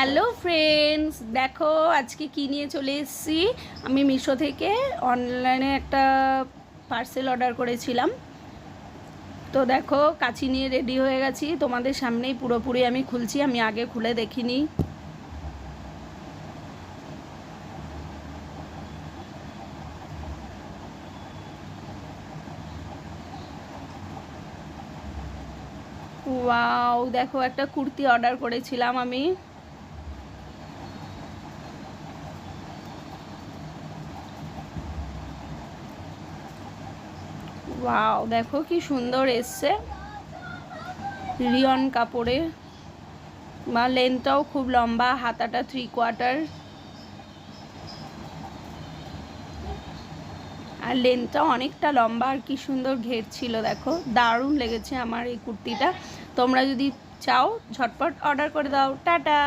Hello friends, দেখো আজকে কী নিয়ে চলে এসেছি। আমি মিশো থেকে অনলাইনে একটা পার্সেল অর্ডার করেছিলাম। তো দেখো কাঁচি নিয়ে রেডি হয়ে গেছি, তোমাদের সামনেই পুরোপুরি আমি খুলছি। আমি আগে খুলে দেখিনি। ওয়াও, দেখো একটা কুর্তি অর্ডার করেছিলাম আমি। ওয়াও, দেখো কি সুন্দর এসছে, রিয়ন কাপড়ে, বা লেন্থটাও খুব লম্বা, হাতাটা 3/4 আর লেন্থটা অনেকটা লম্বা আর কি সুন্দর ঘের ছিল। দেখো দারুণ লেগেছে আমার এই কুর্তিটা। তোমরা যদি চাও ঝটপট অর্ডার করে দাও। টাটা।